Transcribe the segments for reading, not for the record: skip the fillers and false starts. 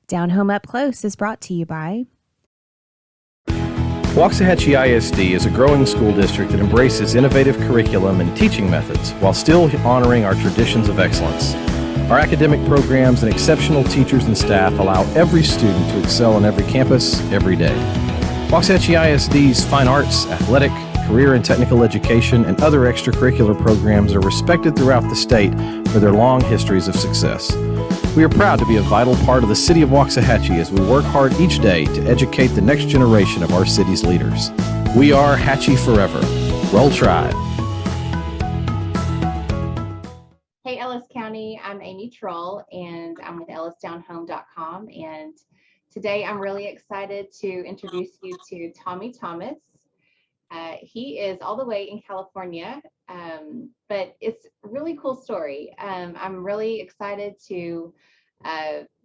DownHome Up Close is brought to you by Waxahachie ISD is a growing school district that embraces innovative curriculum and teaching methods while still honoring our traditions of excellence. Our academic programs and exceptional teachers and staff allow every student to excel on every campus, every day. Waxahachie ISD's fine arts, athletic, career and technical education, and other extracurricular programs are respected throughout the state for their long histories of success. We are proud to be a vital part of the city of Waxahachie as we work hard each day to educate the next generation of our city's leaders. We are Hatchie Forever. Roll Tribe. Hey, Ellis County, I'm Amy Troll, and I'm with EllisDownHome.com. And today I'm really excited to introduce you to Tommy Thomas. He is all the way in California, but it's a really cool story. I'm really excited to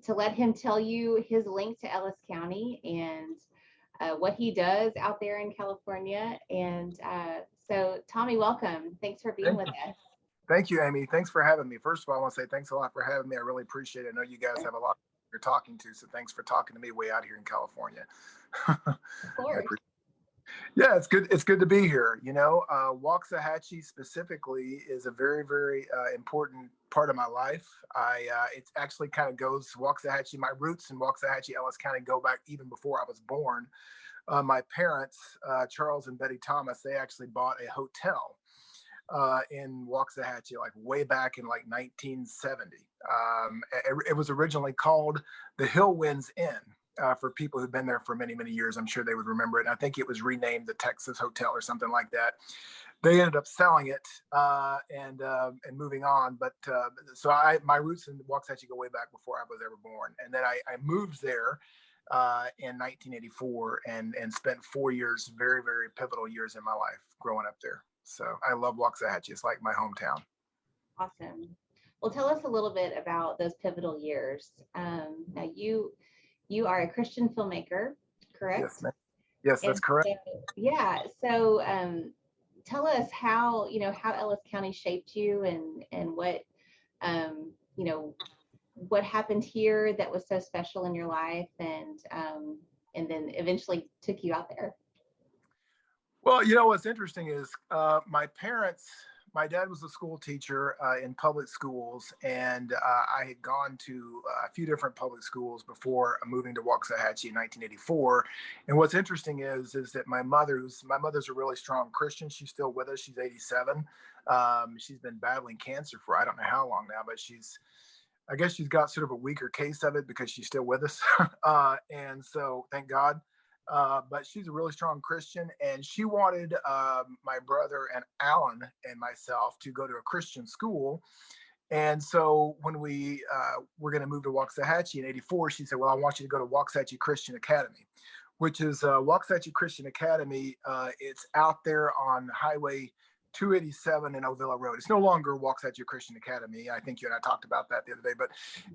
let him tell you his link to Ellis County and what he does out there in California. And so, Tommy, welcome. Thanks for being with us. Thank you, Amy. Thanks for having me. First of all, I want to say thanks a lot for having me. I really appreciate it. I know you guys have a lot you're talking to, so thanks for talking to me way out here in California. Of course. Yeah, it's good. It's good to be here. You know, Waxahachie specifically is a very, very important part of my life. It actually kind of goes Waxahachie. My roots in Waxahachie, Ellis County, go back even before I was born. My parents, Charles and Betty Thomas, they actually bought a hotel in Waxahachie, like way back in like 1970. It was originally called the Hillwinds Inn. For people who've been there for many, many years, I'm sure they would remember it. And I think it was renamed the Texas Hotel or something like that. They ended up selling it and moving on. But so my roots in Waxahachie go way back before I was ever born. And then I moved there in 1984 and spent 4 years, very, very pivotal years in my life growing up there. So I love Waxahachie. It's like my hometown. Awesome. Well, tell us a little bit about those pivotal years. Now, you are a Christian filmmaker, correct? Yes, ma'am. Yes, that's correct. So tell us how Ellis County shaped you and what, what happened here that was so special in your life and then eventually took you out there. Well, what's interesting is my dad was a school teacher in public schools, and I had gone to a few different public schools before moving to Waxahachie in 1984. And what's interesting is that my mother's a really strong Christian. She's still with us. She's 87. She's been battling cancer for I don't know how long now, but I guess she's got sort of a weaker case of it because she's still with us. And so thank God. But she's a really strong Christian, and she wanted my brother and Alan and myself to go to a Christian school. And so when we were going to move to Waxahachie in 84, she said, well, I want you to go to Waxahachie Christian Academy, which is Waxahachie Christian Academy. It's out there on Highway 287 and Ovilla Road. It's no longer Waxahachie Christian Academy. I think you and I talked about that the other day, but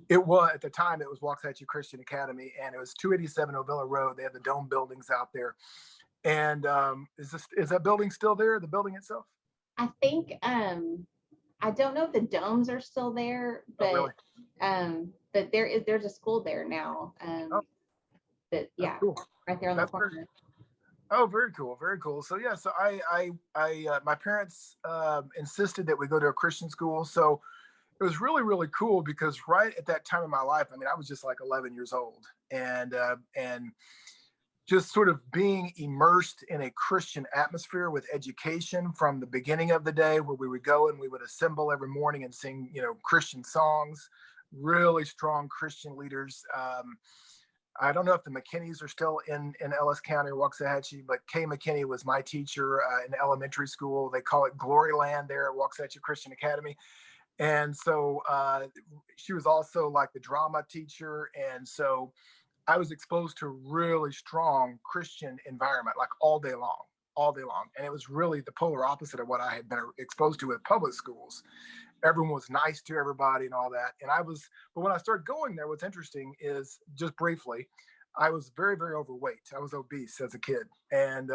it was at the time it was Waxahachie Christian Academy, and it was 287 Ovilla Road. They have the dome buildings out there. And is that building still there? The building itself? I think I don't know if the domes are still there, but but there's a school there now. Cool. Right there on the corner. Oh, very cool. Very cool. So yeah, so I my parents insisted that we go to a Christian school. So it was really, really cool because right at that time in my life, I mean, I was just like 11 years old and just sort of being immersed in a Christian atmosphere with education from the beginning of the day, where we would go and we would assemble every morning and sing, Christian songs, really strong Christian leaders. I don't know if the McKinneys are still in Ellis County or Waxahachie, but Kay McKinney was my teacher in elementary school. They call it Glory Land there at Waxahachie Christian Academy. And so she was also like the drama teacher. And so I was exposed to a really strong Christian environment, like all day long. And it was really the polar opposite of what I had been exposed to with public schools. Everyone was nice to everybody and all that. But when I started going there, what's interesting is, just briefly, I was very, very overweight. I was obese as a kid. And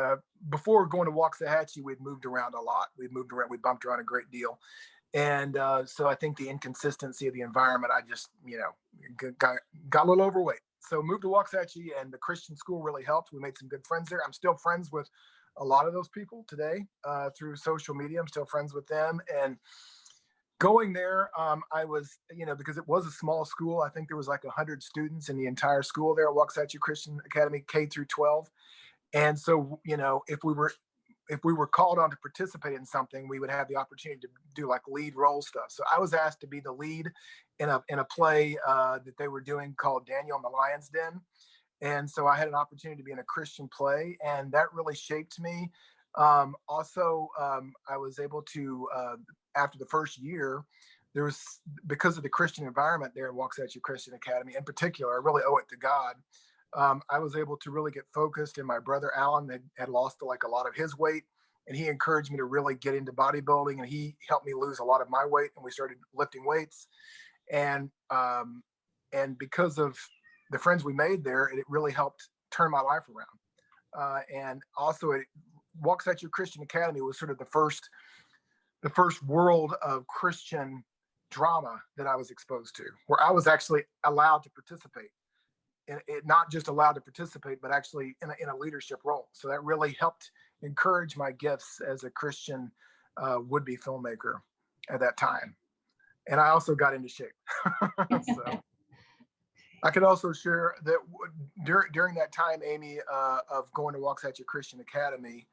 before going to Waxahachie, we'd moved around a lot. We bumped around a great deal. And so I think the inconsistency of the environment, I just, got a little overweight. so moved to Waxahachie, and the Christian school really helped. We made some good friends there. I'm still friends with a lot of those people today through social media. I'm still friends with them. And going there, I was, because it was a small school. I think there was like 100 students in the entire school there at Waxahachie Christian Academy, K through 12. And so, if we were called on to participate in something, we would have the opportunity to do like lead role stuff. So I was asked to be the lead in a play that they were doing called Daniel and the Lion's Den. And so I had an opportunity to be in a Christian play, and that really shaped me. I was able to, after the first year, because of the Christian environment there at Waxahachie Christian Academy in particular, I really owe it to God. I was able to really get focused, and my brother Alan had lost like a lot of his weight, and he encouraged me to really get into bodybuilding, and he helped me lose a lot of my weight, and we started lifting weights. And because of the friends we made there, it really helped turn my life around. And also, Waxahachie Christian Academy was sort of the first world of Christian drama that I was exposed to, where I was actually allowed to participate. It not just allowed to participate, but actually in a leadership role. So that really helped encourage my gifts as a Christian would-be filmmaker at that time. And I also got into shape. So I could also share that during that time, Amy, of going to Waxahachie Christian Academy,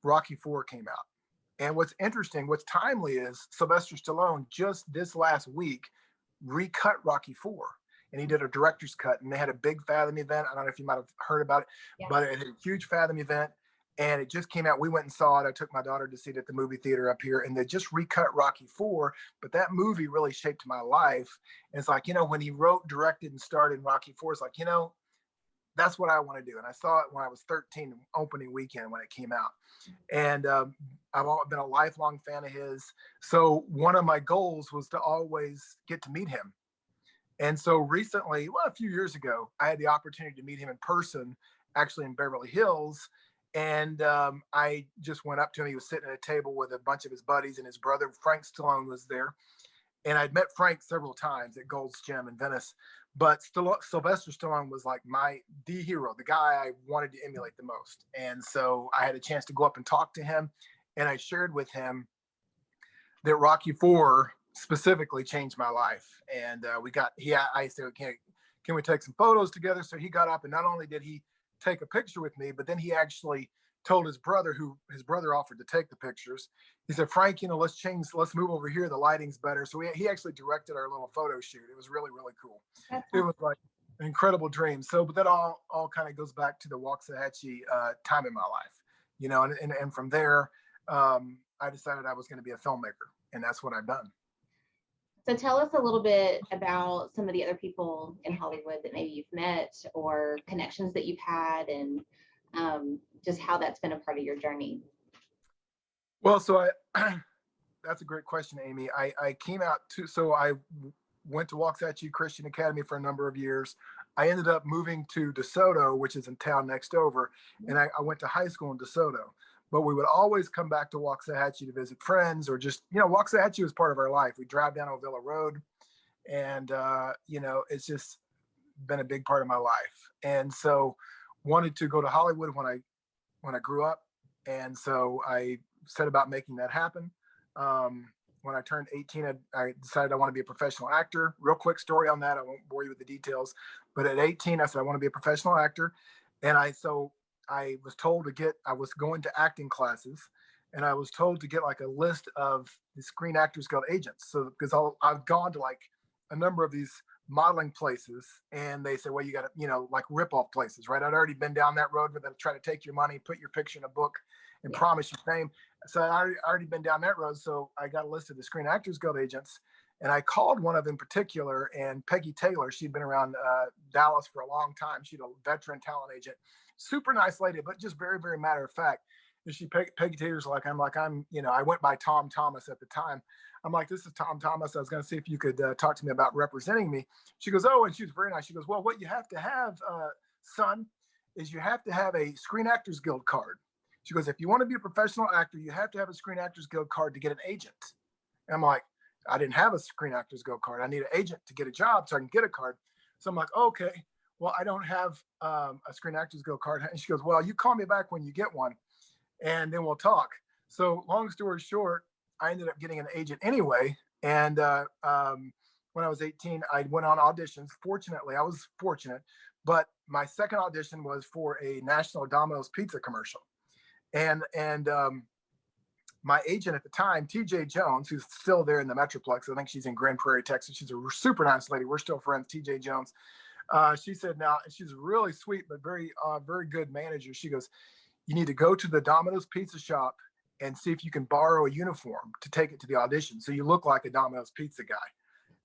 Rocky IV came out. And what's interesting, what's timely is Sylvester Stallone just this last week recut Rocky IV, and he did a director's cut, and they had a big Fathom event. I don't know if you might have heard about it, but it had a huge Fathom event, and it just came out. We went and saw it. I took my daughter to see it at the movie theater up here, and they just recut Rocky IV, but that movie really shaped my life. And it's like, when he wrote, directed, and starred in Rocky IV, it's like, that's what I want to do. And I saw it when I was 13, opening weekend when it came out. And I've been a lifelong fan of his. So one of my goals was to always get to meet him. And so recently, a few years ago, I had the opportunity to meet him in person, actually in Beverly Hills. And I just went up to him. He was sitting at a table with a bunch of his buddies, and his brother, Frank Stallone, was there. And I'd met Frank several times at Gold's Gym in Venice. But Sylvester Stallone was like the hero, the guy I wanted to emulate the most. And so I had a chance to go up and talk to him. And I shared with him that Rocky IV specifically changed my life. And I said, can we take some photos together? So he got up, and not only did he take a picture with me, but then he actually told his brother offered to take the pictures. He said, Frank, let's move over here. The lighting's better. So he actually directed our little photo shoot. It was really, really cool. It was like an incredible dream. So, but that all kind of goes back to the Waxahachie time in my life, and from there, I decided I was going to be a filmmaker, and that's what I've done. So tell us a little bit about some of the other people in Hollywood that maybe you've met or connections that you've had, and just how that's been a part of your journey. Well, so that's a great question, Amy. I came out so I went to Waxahachie Christian Academy for a number of years. I ended up moving to DeSoto, which is in town next over, and I went to high school in DeSoto. But we would always come back to Waxahachie to visit friends, or just, Waxahachie was part of our life. We drive down Ovilla Road, and, it's just been a big part of my life. And so wanted to go to Hollywood when I grew up. And so I set about making that happen. When I turned 18, I decided I want to be a professional actor. Real quick story on that. I won't bore you with the details, but at 18, I said, I want to be a professional actor. And I was told I was going to acting classes, and I was told to get like a list of the Screen Actors Guild agents. So, because I've gone to like a number of these modeling places, and they say, well, you got to, like rip-off places, right? I'd already been down that road where they try to take your money, put your picture in a book, and promise you fame. So I already been down that road. So I got a list of the Screen Actors Guild agents, and I called one of them in particular, and Peggy Taylor. She'd been around Dallas for a long time. She's a veteran talent agent, super nice lady, but just very, very matter of fact. And Peggy Taylor's like, I went by Tom Thomas at the time. I'm like, this is Tom Thomas. I was going to see if you could talk to me about representing me. She goes, oh, and she was very nice. She goes, well, what you have to have, son, is you have to have a Screen Actors Guild card. She goes, if you want to be a professional actor, you have to have a Screen Actors Guild card to get an agent. And I'm like, I didn't have a Screen Actors Guild card. I need an agent to get a job so I can get a card. So I'm like, okay, well, I don't have a Screen Actors Guild card. And she goes, well, you call me back when you get one and then we'll talk. So long story short, I ended up getting an agent anyway. And when I was 18, I went on auditions. Fortunately, I was fortunate, but my second audition was for a national Domino's pizza commercial. And my agent at the time, TJ Jones, who's still there in the Metroplex, I think she's in Grand Prairie, Texas. She's a super nice lady. We're still friends, TJ Jones. She said, now, she's really sweet, but very good manager. She goes, you need to go to the Domino's pizza shop and see if you can borrow a uniform to take it to the audition. So you look like a Domino's pizza guy.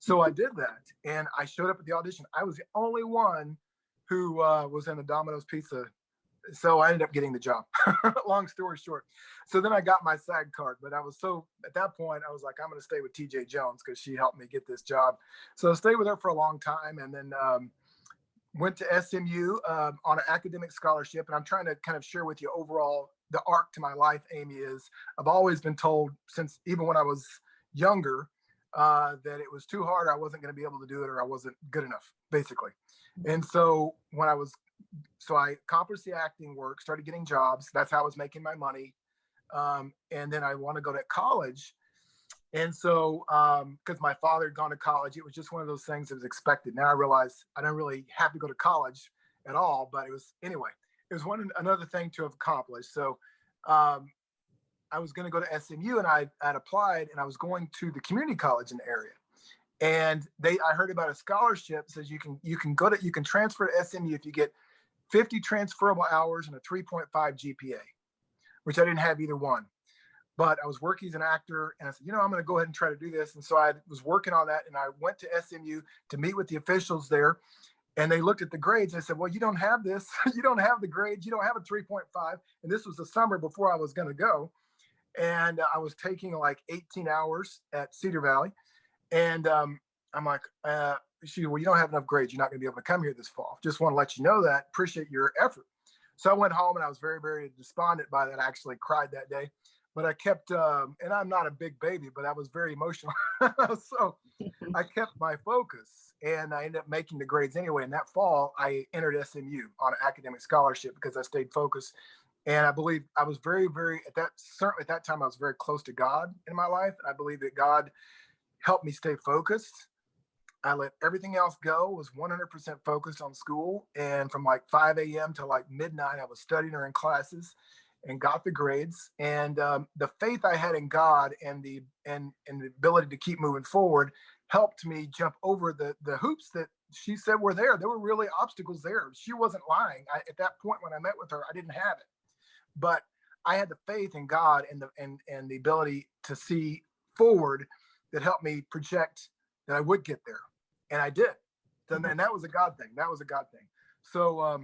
So I did that. And I showed up at the audition. I was the only one who was in the Domino's pizza. So I ended up getting the job. Long story short. So then I got my SAG card, but I was at that point, I was like, I'm going to stay with TJ Jones because she helped me get this job. So I stayed with her for a long time, and then went to SMU on an academic scholarship. And I'm trying to kind of share with you overall the arc to my life, Amy, is I've always been told since even when I was younger that it was too hard. I wasn't going to be able to do it, or I wasn't good enough, basically. And so I accomplished the acting work, started getting jobs. That's how I was making my money. And then I want to go to college. And so, because my father had gone to college, it was just one of those things that was expected. Now I realize I don't really have to go to college at all, but it was another thing to have accomplished. So I was going to go to SMU, and I had applied, and I was going to the community college in the area. And I heard about a scholarship that says you can transfer to SMU if you get 50 transferable hours and a 3.5 GPA, which I didn't have either one. But I was working as an actor, and I said, I'm going to go ahead and try to do this. And so I was working on that, and I went to SMU to meet with the officials there, and they looked at the grades. And I said, well, you don't have this. You don't have the grades. You don't have a 3.5. And this was the summer before I was going to go. And I was taking like 18 hours at Cedar Valley. And I'm like, she said, well, you don't have enough grades. You're not going to be able to come here this fall. Just want to let you know that. Appreciate your effort. So I went home, and I was very, very despondent by that. I actually cried that day. But I kept, and I'm not a big baby, but I was very emotional. So I kept my focus, and I ended up making the grades anyway. And that fall, I entered SMU on an academic scholarship because I stayed focused. And I believe I was very, very, certainly at that time, I was very close to God in my life. I believe that God helped me stay focused. I let everything else go, was 100% focused on school. And from like 5 a.m. to like midnight, I was studying or in classes, and got the grades. And the faith I had in God and the ability to keep moving forward helped me jump over the hoops that she said were there. There were really obstacles there. She wasn't lying. At that point when I met with her, I didn't have it, but I had the faith in God and the ability to see forward that helped me project that I would get there, and I did. And that was a God thing. That was a God thing. So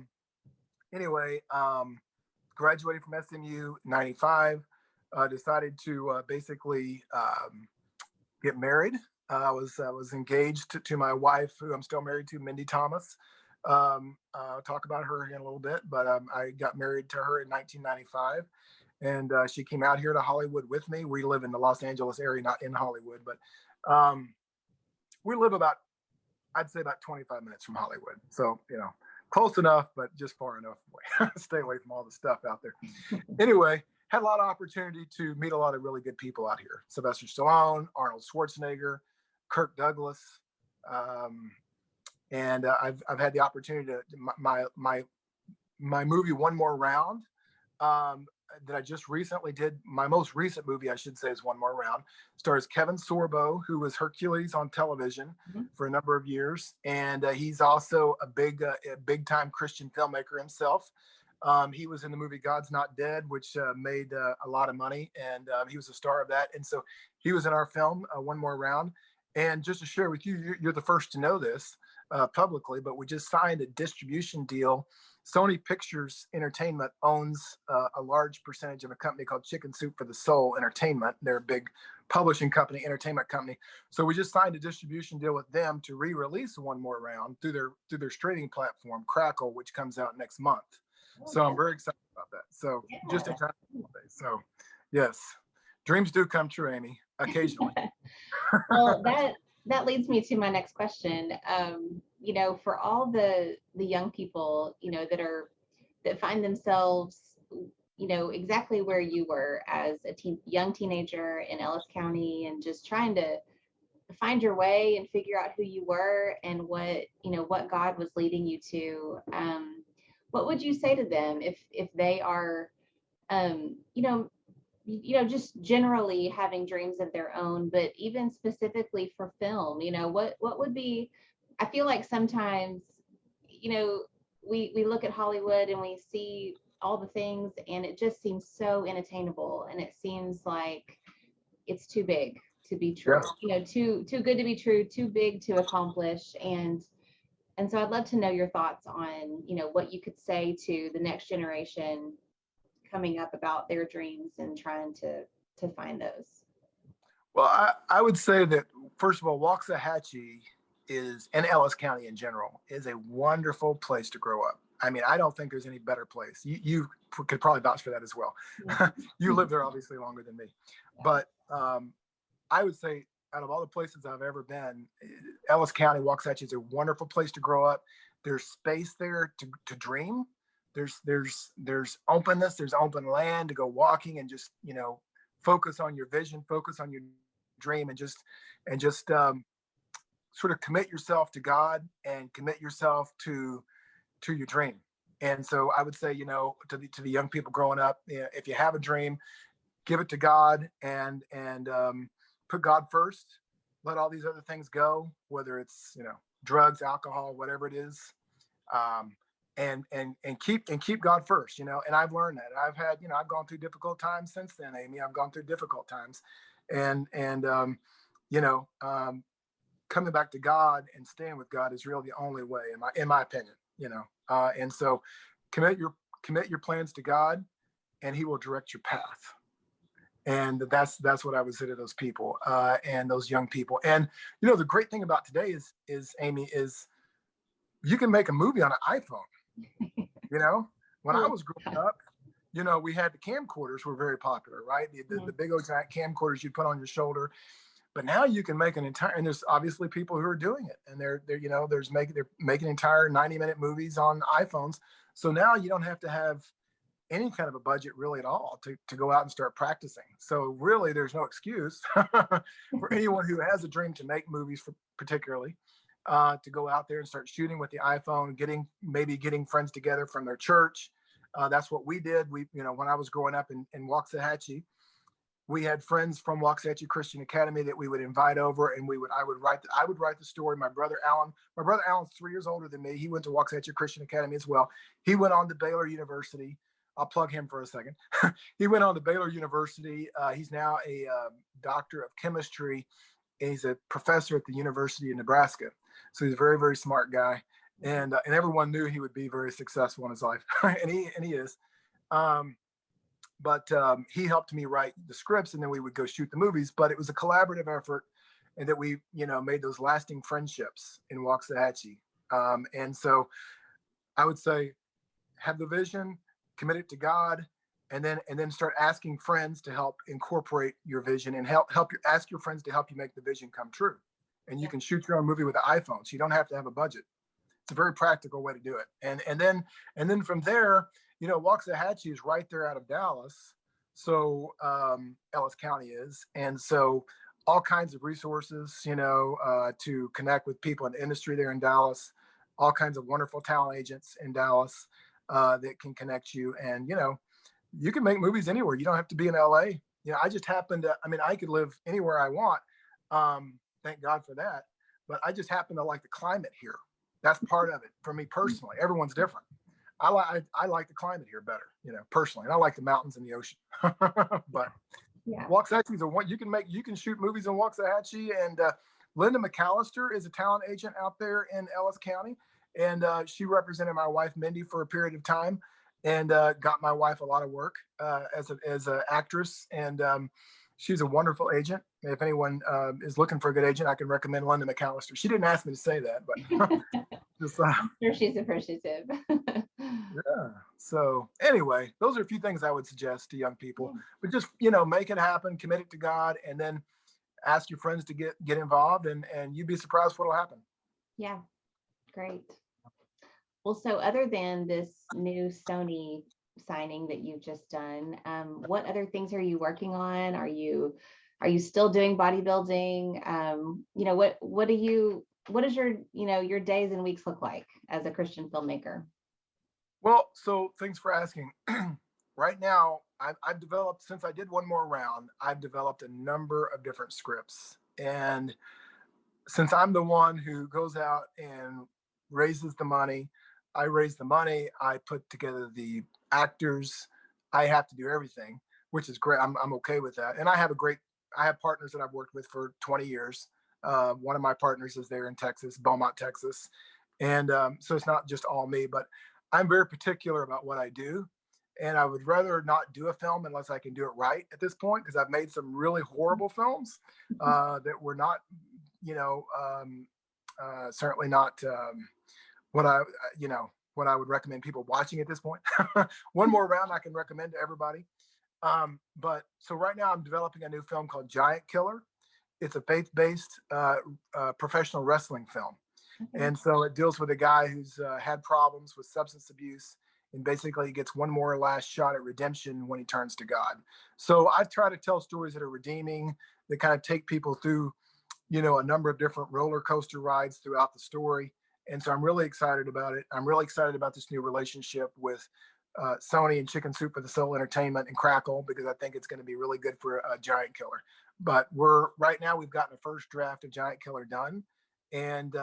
anyway. Graduated from SMU in 95, decided to basically get married. I was engaged to my wife, who I'm still married to, Mindy Thomas. I'll talk about her in a little bit, but I got married to her in 1995, and she came out here to Hollywood with me. We live in the Los Angeles area, not in Hollywood, but we live I'd say about 25 minutes from Hollywood. So, close enough, but just far enough away. Stay away from all the stuff out there. Anyway, had a lot of opportunity to meet a lot of really good people out here. Sylvester Stallone, Arnold Schwarzenegger, Kirk Douglas. And I've had the opportunity to, my movie, One More Round, that I just recently did. My most recent movie, I should say, is One More Round. Stars Kevin Sorbo, who was Hercules on television for a number of years. And he's also a big time Christian filmmaker himself. He was in the movie God's Not Dead, which made a lot of money. And he was a star of that. And so he was in our film, One More Round. And just to share with you, you're the first to know this publicly, but we just signed a distribution deal. Sony Pictures Entertainment owns a large percentage of a company called Chicken Soup for the Soul Entertainment. They're a big publishing company, entertainment company. So we just signed a distribution deal with them to re-release One More Round through their streaming platform, Crackle, which comes out next month. So I'm very excited about that. So just in time. So yes, dreams do come true, Amy. occasionally. Well, that leads me to my next question. For all the young people, that find themselves, exactly where you were as a young teenager in Ellis County, and just trying to find your way and figure out who you were and what God was leading you to. What would you say to them if they are, um, you know, just generally having dreams of their own, but even specifically for film, what would be, I feel like sometimes, we look at Hollywood and we see all the things and it just seems so unattainable, and it seems like it's too big to be true, too good to be true, too big to accomplish. And so I'd love to know your thoughts on, what you could say to the next generation coming up about their dreams and trying to find those. Well, I would say that, first of all, Waxahachie and Ellis County in general, is a wonderful place to grow up. I mean, I don't think there's any better place. You could probably vouch for that as well. You live there obviously longer than me. But I would say, out of all the places I've ever been, Ellis County, Waxahachie is a wonderful place to grow up. There's space there to dream. There's openness, there's open land to go walking and just, focus on your vision, focus on your dream, and just sort of commit yourself to God and commit yourself to your dream. And so I would say, to the young people growing up, if you have a dream, give it to God and put God first. Let all these other things go, whether it's, drugs, alcohol, whatever it is. And keep God first, and I've learned that. I've had, I've gone through difficult times since then, Amy. I've gone through difficult times, and coming back to God and staying with God is really the only way, in my opinion, and so commit your plans to God, and He will direct your path. And that's what I would say to those people, and those young people. And the great thing about today is Amy, is you can make a movie on an iPhone. When I was growing up, we had the camcorders were very popular, right? The big old giant camcorders you put on your shoulder. But now you can make and there's obviously people who are doing it, and they're making entire 90-minute movies on iPhones. So now you don't have to have any kind of a budget really at all to go out and start practicing. So really, there's no excuse for anyone who has a dream to make movies, particularly. To go out there and start shooting with the iPhone, getting friends together from their church. That's what we did. When I was growing up in Waxahachie, we had friends from Waxahachie Christian Academy that we would invite over, and I would write the story. My brother Alan's 3 years older than me. He went to Waxahachie Christian Academy as well. He went on to Baylor University. I'll plug him for a second. He went on to Baylor University. He's now a doctor of chemistry. And he's a professor at the University of Nebraska. So he's a very, very smart guy, and everyone knew he would be very successful in his life, and he is. But he helped me write the scripts, and then we would go shoot the movies. But it was a collaborative effort, and that we, made those lasting friendships in Waxahachie. And so I would say, have the vision, commit it to God, and then start asking friends to help incorporate your vision, and ask your friends to help you make the vision come true. And you can shoot your own movie with an iPhone, so you don't have to have a budget. It's a very practical way to do it. And then from there, Waxahachie is right there out of Dallas. So Ellis County is. And so all kinds of resources, to connect with people in the industry there in Dallas, all kinds of wonderful talent agents in Dallas that can connect you. And, you can make movies anywhere. You don't have to be in LA. I just happen to, I could live anywhere I want. Thank God for that. But I just happen to like the climate here. That's part of it for me personally. Everyone's different. I like the climate here better, personally. And I like the mountains and the ocean. But yeah. Waxahachie is you can shoot movies in Waxahachie. And Linda McAllister is a talent agent out there in Ellis County. And she represented my wife, Mindy, for a period of time, and got my wife a lot of work as an actress. And she's a wonderful agent. If anyone is looking for a good agent, I can recommend Linda McAllister. She didn't ask me to say that, but just, I'm sure she's appreciative. Yeah. So anyway, those are a few things I would suggest to young people. But just, make it happen, commit it to God, and then ask your friends to get involved, and you'd be surprised what'll happen. Yeah, great. Well, so other than this new Sony signing that you've just done, what other things are you working on? Are you still doing bodybuilding? What does your, your days and weeks look like as a Christian filmmaker? Well, so thanks for asking. Right now, I've developed, since I did One More Round, I've developed a number of different scripts. And since I'm the one who goes out and raises the money, I raise the money, I put together the actors, I have to do everything, which is great. I'm okay with that. And I have partners that I've worked with for 20 years. One of my partners is there in Texas, Beaumont, Texas. And so it's not just all me, but I'm very particular about what I do. And I would rather not do a film unless I can do it right at this point, because I've made some really horrible films that were not, certainly not what what I would recommend people watching at this point. One More Round I can recommend to everybody. But so right now I'm developing a new film called Giant Killer. It's a faith-based professional wrestling film. And so it deals with a guy who's had problems with substance abuse, and basically he gets one more last shot at redemption when he turns to God. So I try to tell stories that are redeeming, that kind of take people through, a number of different roller coaster rides throughout the story. And so I'm really excited about it. I'm really excited about this new relationship with Sony and Chicken Soup for the Soul Entertainment and Crackle, because I think it's going to be really good for Giant Killer. But right now we've gotten the first draft of Giant Killer done. And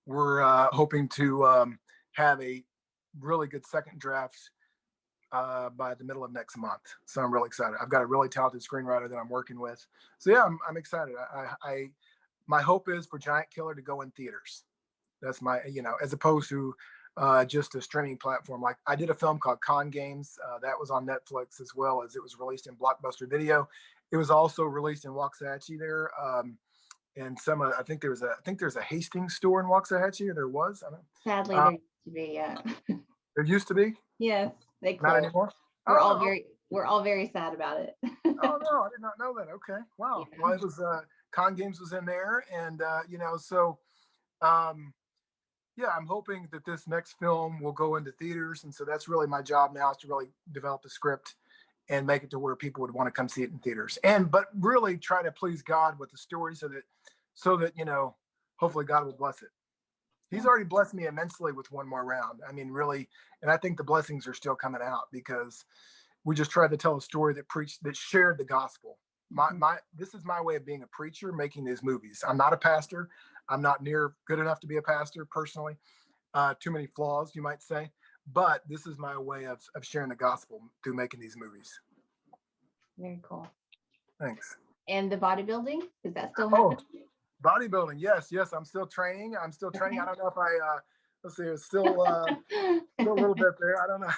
we're hoping to have a really good second draft by the middle of next month. So I'm really excited. I've got a really talented screenwriter that I'm working with. So yeah, I'm excited. My hope is for Giant Killer to go in theaters. That's my, as opposed to just a streaming platform. Like I did a film called Con Games that was on Netflix, as well as it was released in Blockbuster Video. It was also released in Waxahachie there. And I think there's a Hastings store in Waxahachie, or there was. I don't know. Sadly, there used to be, yeah. There used to be? Yes, they Not closed. anymore? We're all very sad about it. Oh no, I did not know that. Okay. Wow. Yeah. Well, it was Con Games was in there, and yeah, I'm hoping that this next film will go into theaters, and so that's really my job now, is to really develop the script and make it to where people would want to come see it in theaters, but really try to please God with the story, so that hopefully God will bless it. He's already blessed me immensely with One More Round. I mean, really, and I think the blessings are still coming out, because we just tried to tell a story that shared the gospel. This is my way of being a preacher, making these movies. I'm not a pastor. I'm not near good enough to be a pastor personally. Too many flaws, you might say. But this is my way of sharing the gospel through making these movies. Very cool. Thanks. And the bodybuilding, is that still happening? Bodybuilding, yes. I'm still training. I don't know if let's see, it's still a little bit there. I don't know.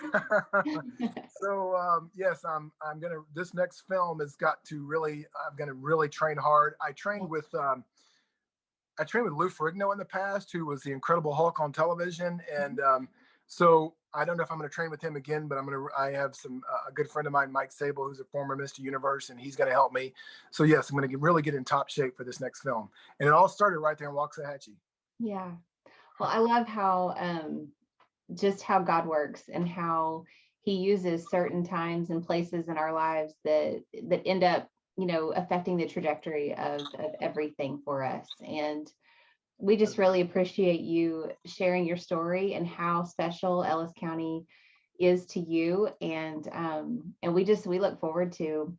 So yes, I'm gonna. This next film has got to really. I'm gonna really train hard. I trained with Lou Ferrigno in the past, who was the Incredible Hulk on television, and so I don't know if I'm going to train with him again, but I have a good friend of mine, Mike Sable, who's a former Mr. Universe, and he's going to help me. So yes, I'm going to really get in top shape for this next film. And it all started right there in Waxahachie. Yeah. Well, I love how, just how God works, and how he uses certain times and places in our lives that end up, affecting the trajectory of everything for us. And we just really appreciate you sharing your story and how special Ellis County is to you. And we look forward to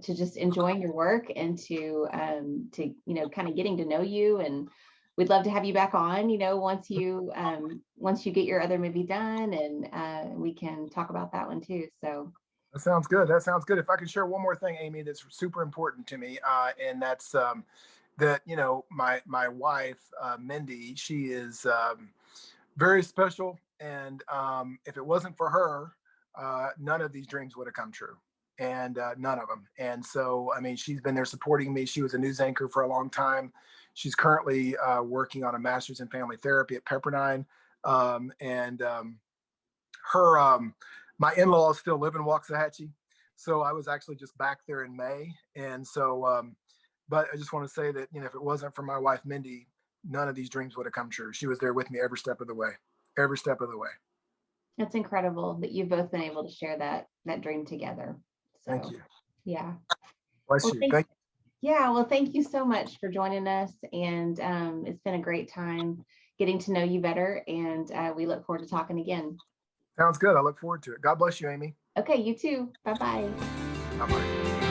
just enjoying your work, and to kind of getting to know you. And we'd love to have you back on, once you get your other movie done, and we can talk about that one too. So that sounds good. If I could share one more thing, Amy, that's super important to me, and that's that my wife, Mindy, she is very special, and if it wasn't for her, none of these dreams would have come true, and none of them. And so, I mean, she's been there supporting me. She was a news anchor for a long time. She's currently working on a master's in family therapy at Pepperdine, and her my in-laws still live in Waxahachie, So I was actually just back there in May. And so, but I just want to say that, if it wasn't for my wife, Mindy, none of these dreams would have come true. She was there with me every step of the way, every step of the way. It's incredible that you've both been able to share that dream together. So, Thank you. Yeah. Bless Well, you. Thank you. Yeah, well, thank you so much for joining us. And it's been a great time getting to know you better. And we look forward to talking again. Sounds good. I look forward to it. God bless you, Amy. Okay, you too. Bye-bye. Bye-bye.